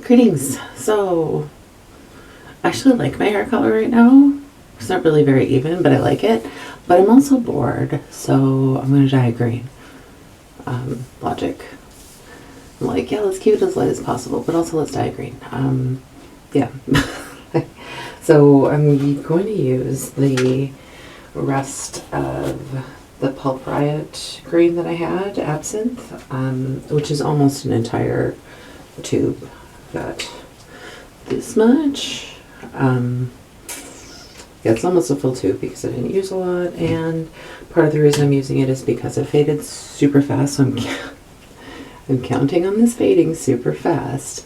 Greetings. So, I actually like my hair color right now. It's not really very even, but I like it. But I'm also bored, so I'm going to dye it green. Logic. I'm like, yeah, let's keep it as light as possible, but also let's dye it green. Yeah. So I'm going to use the rest of the Pulp Riot green that I had, Absinthe, which is almost an entire tube. Got this much. Yeah, it's almost a full tube because I didn't use a lot, and part of the reason I'm using it is because it faded super fast, so I'm counting on this fading super fast,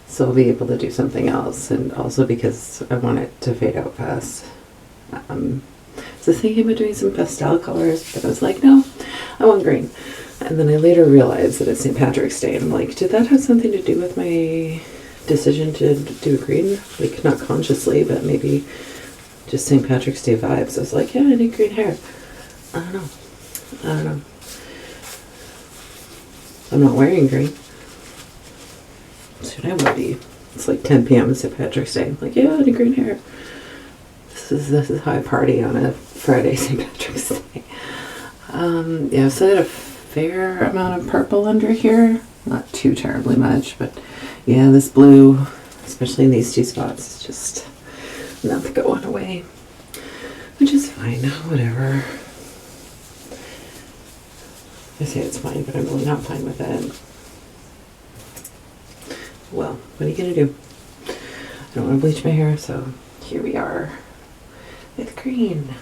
so I'll be able to do something else, and also because I want it to fade out fast. So thinking about doing some pastel colors, but I was like, no, I want green. And then I later realized that it's St. Patrick's Day, and I'm like, did that have something to do with my decision to do green? Like, not consciously, but maybe just St. Patrick's Day vibes. I was like, yeah, I need green hair. I don't know. I'm not wearing green. Soon I will be. It's like 10 p.m. on St. Patrick's Day. I'm like, yeah, I need green hair. This is how I party on a Friday, St. Patrick's Day. Yeah, so I had a fair amount of purple under here. Not too terribly much, but yeah, this blue, especially in these two spots, is just not going away. Which is fine, whatever. I say it's fine, but I'm really not fine with it. Well, what are you gonna do? I don't want to bleach my hair, so here we are with green.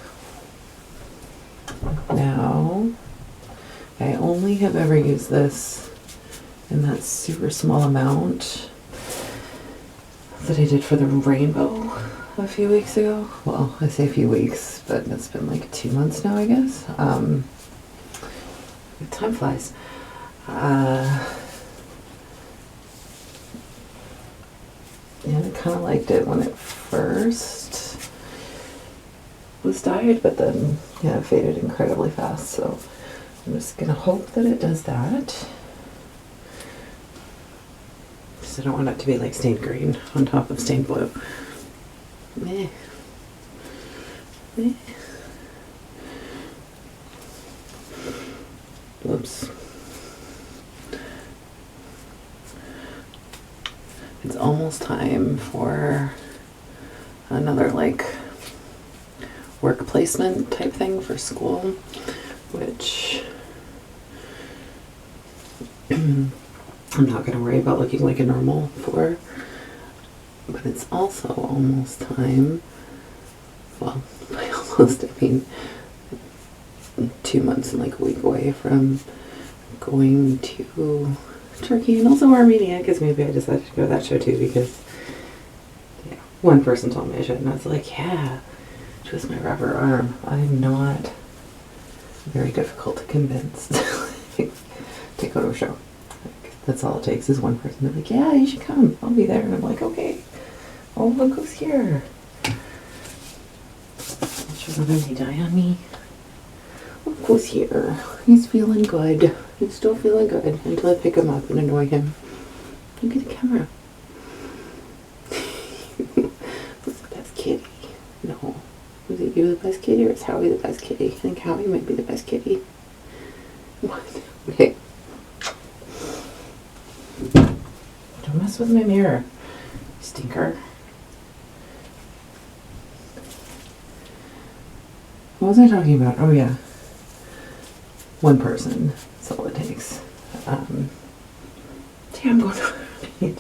Now, I only have ever used this in that super small amount that I did for the rainbow a few weeks ago. Well, I say a few weeks, but it's been like 2 months now, I guess. Time flies. And I kind of liked it when it first was dyed, but then yeah, it faded incredibly fast, so I'm just gonna hope that it does that. Because I don't want it to be like stained green on top of stained blue. Meh. Meh. Whoops. It's almost time for another like work placement type thing for school, which I'm not going to worry about looking like a normal for, but it's also almost time, well, by almost, I mean 2 months and like a week away from going to Turkey and also Armenia, because maybe I decided to go to that show too because yeah, one person told me I should, and I was like, yeah, twist my rubber arm. I'm not very difficult to convince to go to a show. Like, that's all it takes is one person to be like, yeah, you should come, I'll be there. And I'm like, okay, oh, look who's here. Should somebody die on me? Look who's here. He's feeling good. He's still feeling good until I pick him up and annoy him. Look at the camera. Who's the best kitty? No. Is it you the best kitty, or is Howie the best kitty? I think Howie might be the best kitty. What? Okay. Don't mess with my mirror, stinker. What was I talking about? Oh yeah. One person. That's all it takes. I'm going to read,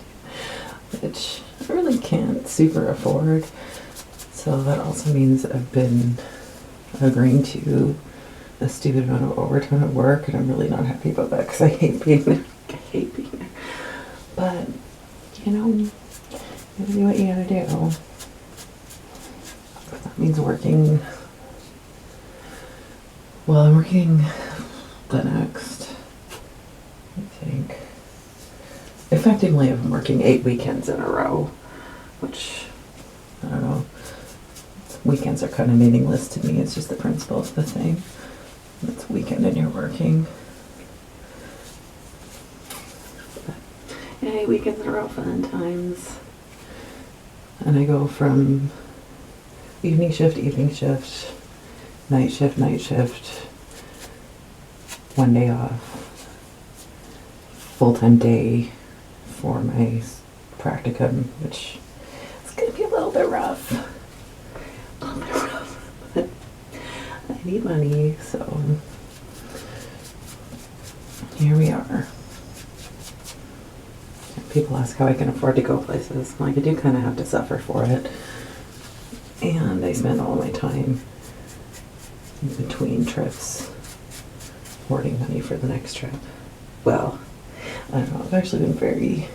which I really can't super afford. So that also means I've been agreeing to a stupid amount of overtime at work, and I'm really not happy about that because I hate being there. I hate being there. But, you know, you gotta do what you gotta do. That means working. Well, I'm working the next, I think, effectively I'm working 8 weekends in a row, which, I don't know, weekends are kind of meaningless to me. It's just the principle of the thing. It's weekend and you're working. Hey, weekends are all fun times. And I go from evening shift, night shift, one day off, full-time day for my practicum, which is going to be a little bit rough. But I need money, so here we are. People ask how I can afford to go places. Like, I do kind of have to suffer for it. And I spend all my time in between trips hoarding money for the next trip. Well, I don't know. I've actually been very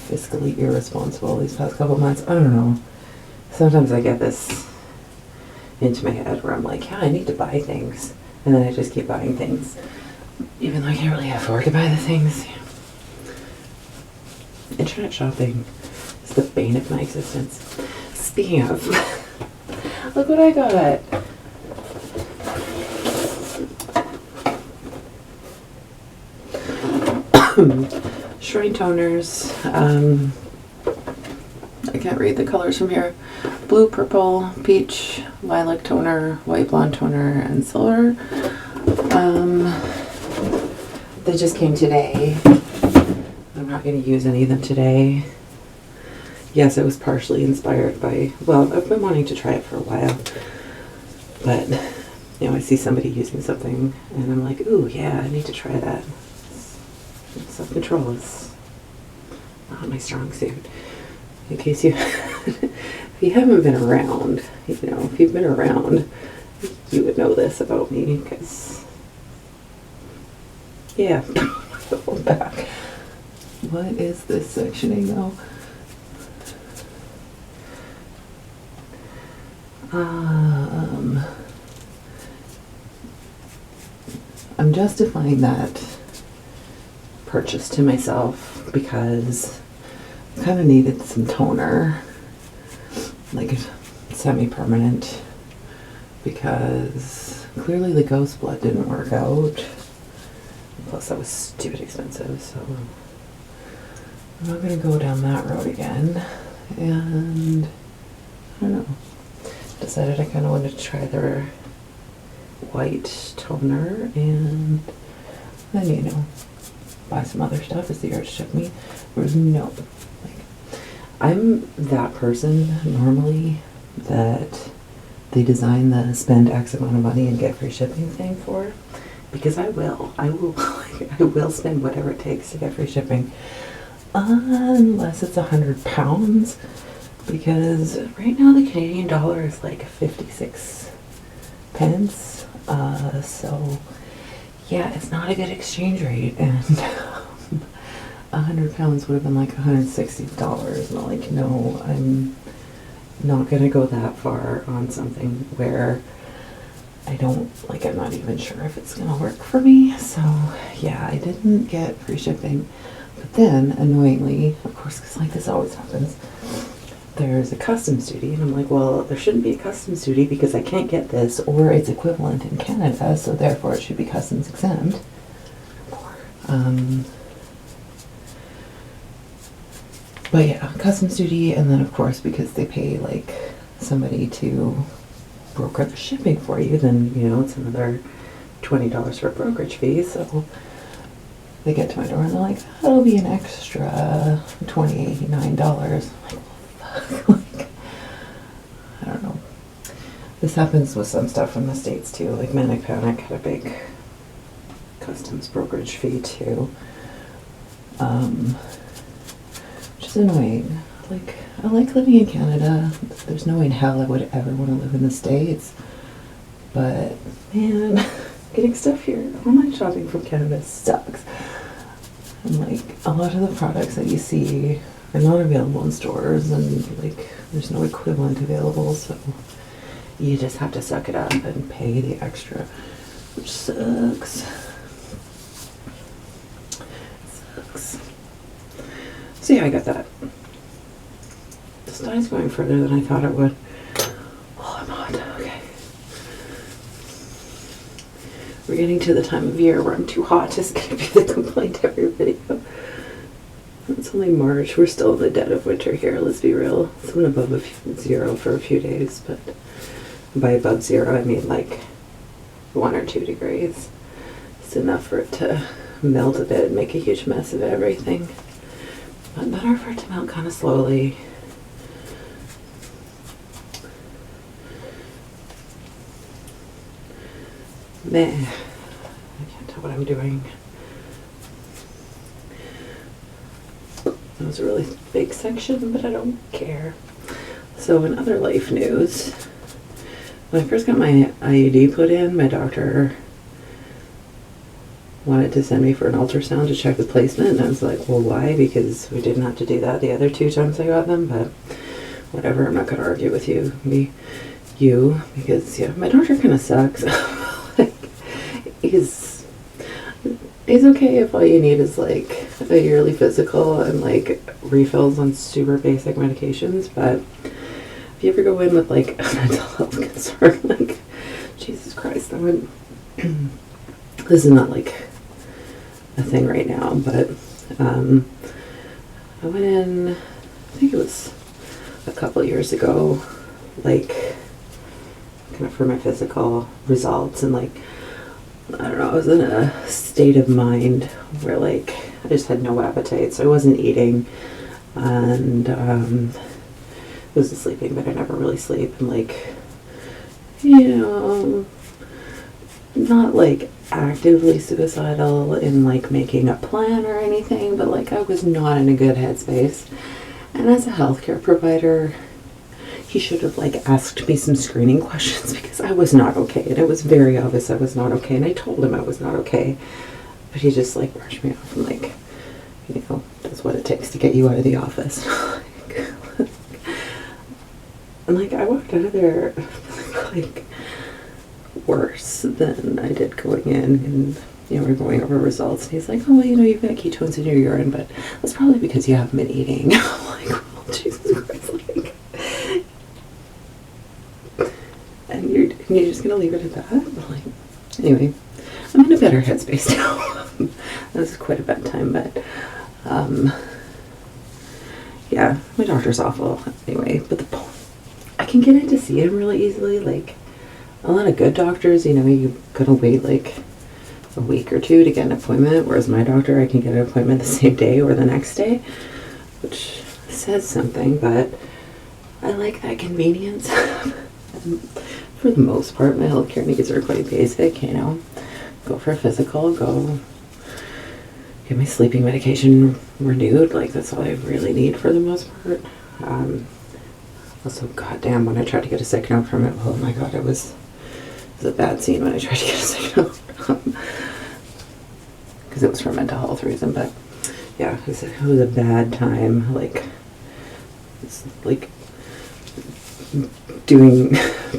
fiscally irresponsible these past couple months. I don't know. Sometimes I get this into my head where I'm like, yeah, I need to buy things. And then I just keep buying things, even though I can't really afford to buy the things. Internet shopping is the bane of my existence. Speaking of, look what I got. Shrine toners. I can't read the colors from here. Blue, purple, peach, lilac toner, white blonde toner, and silver. They just came today. I'm not going to use any of them today. Yes, it was partially inspired by, well, I've been wanting to try it for a while. But, you know, I see somebody using something and I'm like, ooh, yeah, I need to try that. Self-control is not my strong suit. In case you, if you haven't been around, you know, if you've been around, you would know this about me, because, yeah, go back. What is this sectioning though? I'm justifying that purchase to myself because I kind of needed some toner, like semi-permanent, because clearly the ghost blood didn't work out. Plus that was stupid expensive, so I'm not going to go down that road again. And I don't know, decided I kind of wanted to try their white toner and then, you know, buy some other stuff as the urge took me. There was no, like, I'm that person normally that they design the spend X amount of money and get free shipping thing for, because I will spend whatever it takes to get free shipping, unless it's 100 pounds, because right now the Canadian dollar is like 56 pence, so yeah, it's not a good exchange rate, and 100 pounds would have been like $160, and I'm like, no, I'm not gonna go that far on something where I don't, like, I'm not even sure if it's gonna work for me. So yeah, I didn't get free shipping. But then, annoyingly, of course, because like this always happens, there's a customs duty, and I'm like, well, there shouldn't be a customs duty because I can't get this, or it's equivalent in Canada, so therefore it should be customs exempt. But yeah, customs duty, and then of course, because they pay like somebody to broker the shipping for you, then, you know, it's another $20 for a brokerage fee. So they get to my door and they're like, that'll be an extra $29. Like, I don't know. This happens with some stuff from the States too. Like Manic Panic had a big customs brokerage fee too. Which is annoying. Like, I like living in Canada. There's no way in hell I would ever want to live in the States. But, man, getting stuff here, online shopping from Canada sucks. And, like, a lot of the products that you see are not available in stores, and, like, there's no equivalent available, so you just have to suck it up and pay the extra, which sucks. Sucks. So yeah, I got that. This dye's going further than I thought it would. Oh, I'm hot. Okay. We're getting to the time of year where I'm too hot is going to be the complaint every video. It's only March. We're still in the dead of winter here, let's be real. It's been above zero for a few days, but by above zero, I mean like 1 or 2 degrees. It's enough for it to melt a bit and make a huge mess of everything. But better for it to melt kind of slowly. Meh. I can't tell what I'm doing. That was a really big section, but I don't care. So in other life news, when I first got my IUD put in, my doctor wanted to send me for an ultrasound to check the placement, and I was like, well, why? Because we didn't have to do that the other 2 times I got them, but whatever, I'm not going to argue with you, because, yeah, my doctor kind of sucks. Like, he's okay if all you need is, like, a yearly physical and, like, refills on super basic medications, but if you ever go in with, like, a mental health concern, like, Jesus Christ, this is not, like, a thing right now, but I went in, I think it was a couple years ago, like, kind of for my physical results, and, like, I don't know, I was in a state of mind where, like, I just had no appetite, so I wasn't eating, and I wasn't sleeping, but I never really sleep, and, like, you know, not, like, actively suicidal in, like, making a plan or anything, but, like, I was not in a good headspace, and as a healthcare provider, he should have, like, asked me some screening questions, because I was not okay, and it was very obvious I was not okay, and I told him I was not okay, but he just, like, brushed me off and, like, you know, that's what it takes to get you out of the office. And, like, I walked out of there, like, worse than I did going in, and, you know, we're going over results, and he's like, oh, well, you know, you've got ketones in your urine, but that's probably because you haven't been eating. I'm like, well, Jesus Christ, like, and you're just gonna leave it at that? But, like, anyway, I'm in a better headspace now. That was quite a bad time, but yeah, my doctor's awful anyway, but I can get in to see him really easily. Like, a lot of good doctors, you know, you gotta wait like a week or 2 to get an appointment, whereas my doctor, I can get an appointment the same day or the next day, which says something, but I like that convenience. For the most part, my healthcare needs are quite basic, you know. Go for a physical, go get my sleeping medication renewed, like, that's all I really need for the most part. Also, goddamn, when I tried to get a sick note from it, oh my god, it was a bad scene when I tried to get a sick note. Because it was for a mental health reason, but yeah, it was a bad time, like, it's like doing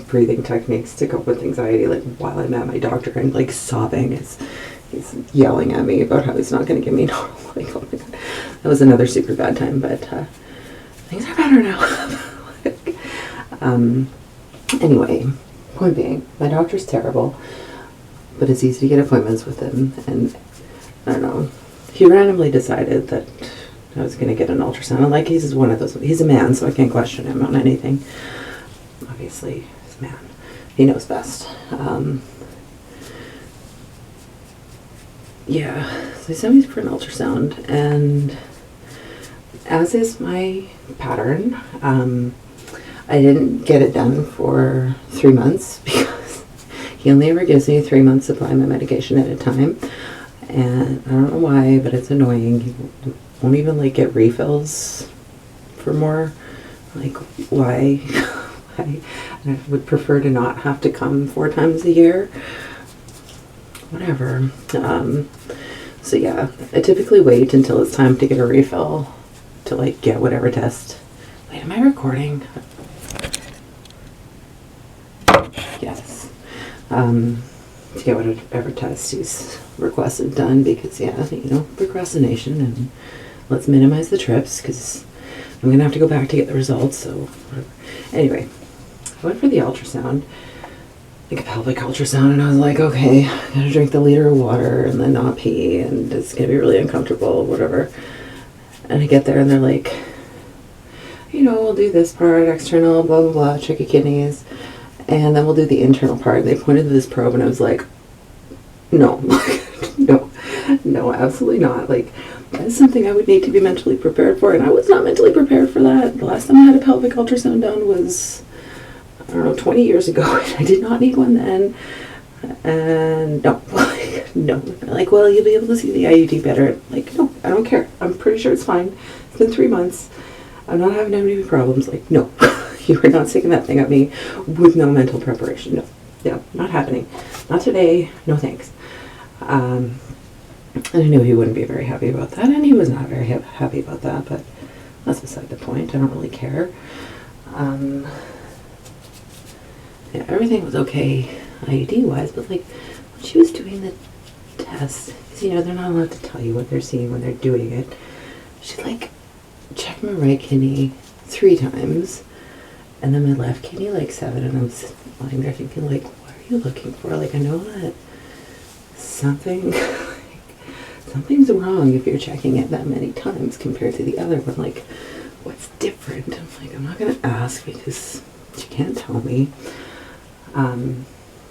breathing techniques to cope with anxiety, like, while I'm at my doctor, and, like, sobbing as he's yelling at me about how he's not going to give me normal. Like, oh my god, that was another super bad time, but things are better now. Anyway, point being, my doctor's terrible, but it's easy to get appointments with him, and I don't know, he randomly decided that I was going to get an ultrasound, and, like, he's one of those, he's a man, so I can't question him on anything. Obviously, he's a man. He knows best. Yeah, so he sent me for an ultrasound, and as is my pattern, I didn't get it done for 3 months because he only ever gives me a 3-month supply of my medication at a time, and I don't know why, but it's annoying. He won't even, like, get refills for more. Like, why? I would prefer to not have to come 4 times a year. Whatever. So yeah, I typically wait until it's time to get a refill to, like, get whatever test. Wait, am I recording? Yes. To get whatever test he's requested done, because, yeah, you know, procrastination, and let's minimize the trips, because I'm going to have to go back to get the results, so whatever. Anyway, I went for the ultrasound, like a pelvic ultrasound, and I was like, okay, I gotta drink the liter of water and then not pee, and it's gonna be really uncomfortable, whatever. And I get there and they're like, you know, we'll do this part, external, blah, blah, blah, check your kidneys. And then we'll do the internal part. And they pointed to this probe and I was like, no, no, absolutely not. Like, that is something I would need to be mentally prepared for. And I was not mentally prepared for that. The last time I had a pelvic ultrasound done was, I don't know, 20 years ago. I did not need one then. And no, no. They're like, well, you'll be able to see the IUD better. Like, no, I don't care. I'm pretty sure it's fine. It's been 3 months. I'm not having any problems. Like, no, you are not sticking that thing at me with no mental preparation. No, not happening. Not today. No thanks. And I knew he wouldn't be very happy about that, and he was not very happy about that, but that's beside the point. I don't really care. Yeah, everything was okay IUD-wise, but like when she was doing the test, because you know they're not allowed to tell you what they're seeing when they're doing it, she like checked my right kidney 3 times, and then my left kidney like 7, and I was lying there thinking like, what are you looking for? Like, I know that something's wrong if you're checking it that many times compared to the other one. Like, what's different? I'm like, I'm not gonna ask because she can't tell me.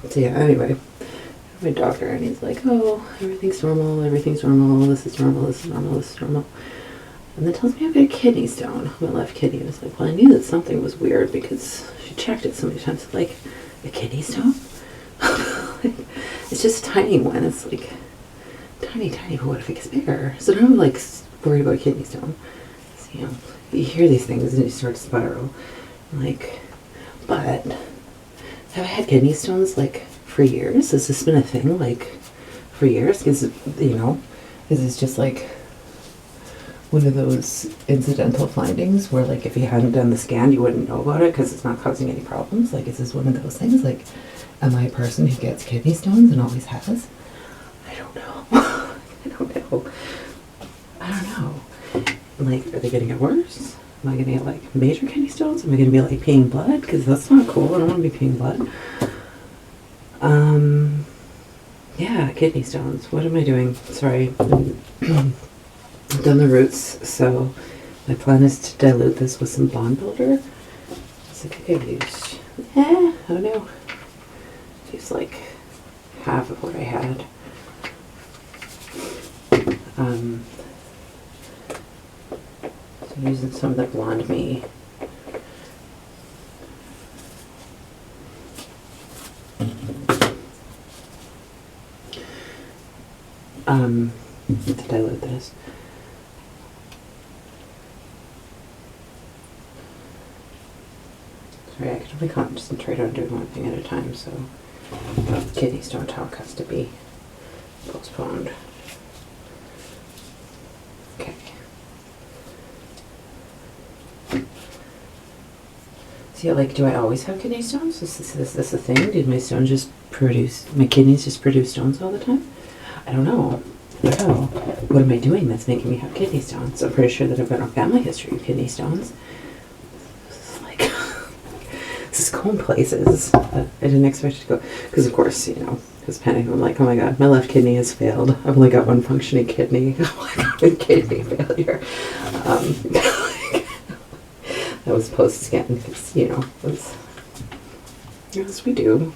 So yeah, anyway, my doctor, and he's like, oh, everything's normal, this is normal, this is normal, this is normal. And then tells me I've got a kidney stone on my left kidney. I was like, well, I knew that something was weird because she checked it so many times. Like, a kidney stone? Like, it's just a tiny one. It's like tiny, but what if it gets bigger? So now I'm like worried about a kidney stone. So, you know, you hear these things and you start to spiral. I'm like, but have I had kidney stones like for years? Has this been a thing like for years? Because, you know, is this just like one of those incidental findings where like if you hadn't done the scan you wouldn't know about it because it's not causing any problems? Like, is this one of those things? Like, am I a person who gets kidney stones and always has? I don't know. I don't know. Like, are they going to get worse? Am I going to get like major kidney stones? Am I going to be like peeing blood? Because that's not cool. I don't want to be peeing blood. Yeah, kidney stones. What am I doing? Sorry. I've done the roots, so my plan is to dilute this with some bond builder. I think I could use, I don't know, use like half of what I had. So I'm using some of the Blonde Me. To dilute this. Sorry, I can only concentrate on doing one thing at a time, so kidney stone talk has to be postponed. Okay. So yeah, like, do I always have kidney stones? Is this a thing? Did my kidneys just produce stones all the time? I don't know. What am I doing that's making me have kidney stones? I'm pretty sure that I've got a family history of kidney stones. This is like, this is going places. I didn't expect it to go. Because of course, you know, I was panicking. I'm like, oh my god, my left kidney has failed. I've only got one functioning kidney. Oh my god, kidney failure. That was post-scan because, you know, as we do.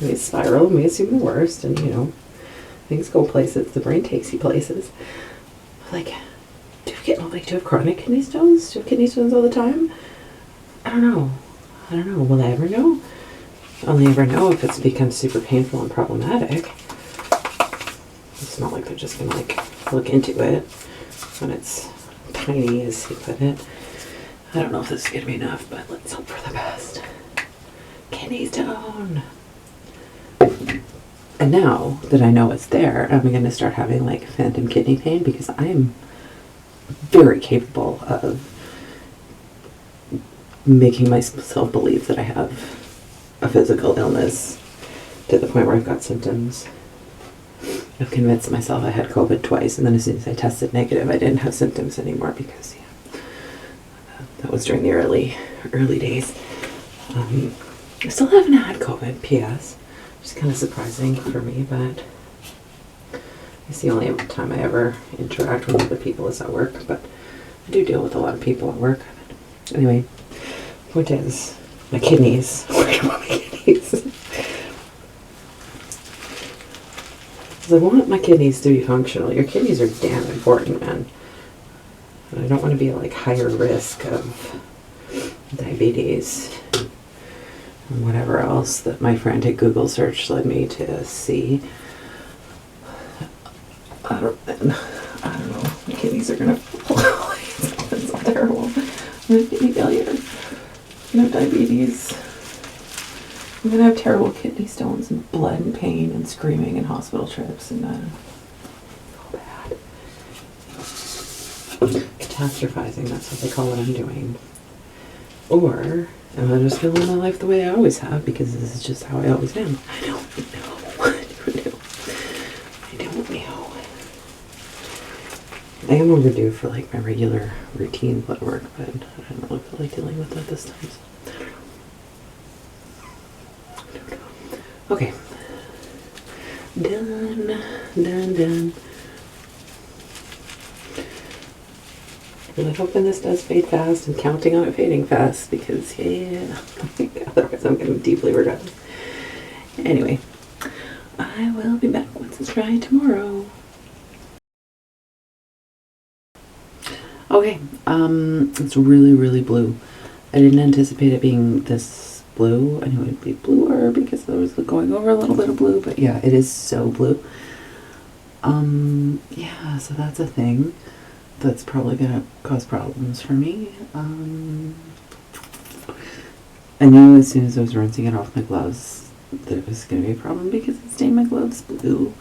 We spiral and we assume the worst, and, you know, things go places. The brain takes you places. Like, do you have chronic kidney stones? Do you have kidney stones all the time? I don't know. Will I ever know? I'll only ever know if it's become super painful and problematic. It's not like they're just gonna like look into it when it's tiny, as he put it. I don't know if this is gonna be enough, but let's hope for the best. Kidney stone. And now that I know it's there, I'm going to start having like phantom kidney pain because I'm very capable of making myself believe that I have a physical illness to the point where I've got symptoms. I've convinced myself I had COVID twice, and then as soon as I tested negative, I didn't have symptoms anymore because, yeah, that was during the early days. I still haven't had COVID, P.S. It's kind of surprising for me, but It's the only time I ever interact with other people is at work, but I do deal with a lot of people at work. Anyway, point is, my kidneys. Worried about my kidneys. Because I want my kidneys to be functional. Your kidneys are damn important, man. And I don't want to be at like higher risk of diabetes and whatever else that my frantic Google search led me to see. I don't know. My kidneys are gonna fall. It's so terrible. I'm gonna have kidney failure. I'm gonna have diabetes. I'm gonna have terrible kidney stones and blood and pain and screaming and hospital trips and so bad. Catastrophizing, that's what they call what I'm doing. Or am I just living my life the way I always have because this is just how I always am? I don't know. I don't know. I am overdue for like my regular routine blood work, but I don't really feel like dealing with that this time. So. Okay. Done. I'm hoping this does fade fast and counting on it fading fast because, yeah, otherwise I'm going to deeply regret it. Anyway, I will be back once it's dry tomorrow. Okay, it's really, really blue. I didn't anticipate it being this blue. I knew it'd be bluer because I was going over a little bit of blue, but yeah, it is so blue. Yeah, so that's a thing that's probably gonna cause problems for me. I knew as soon as I was rinsing it off my gloves that it was gonna be a problem because it stained my gloves blue.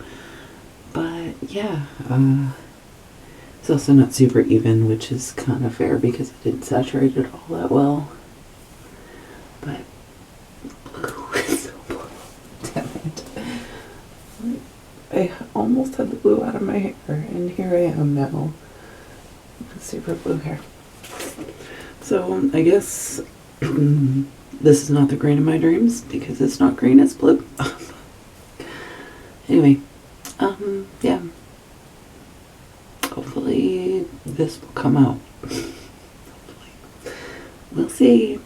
But yeah, it's also not super even, which is kind of fair because it didn't saturate it all that well. But blue is so blue. Damn it. I almost had the blue out of my hair, and here I am now. Super blue hair. So I guess this is not the green of my dreams because it's not green, it's blue. Anyway, yeah. Hopefully this will come out. Hopefully. We'll see.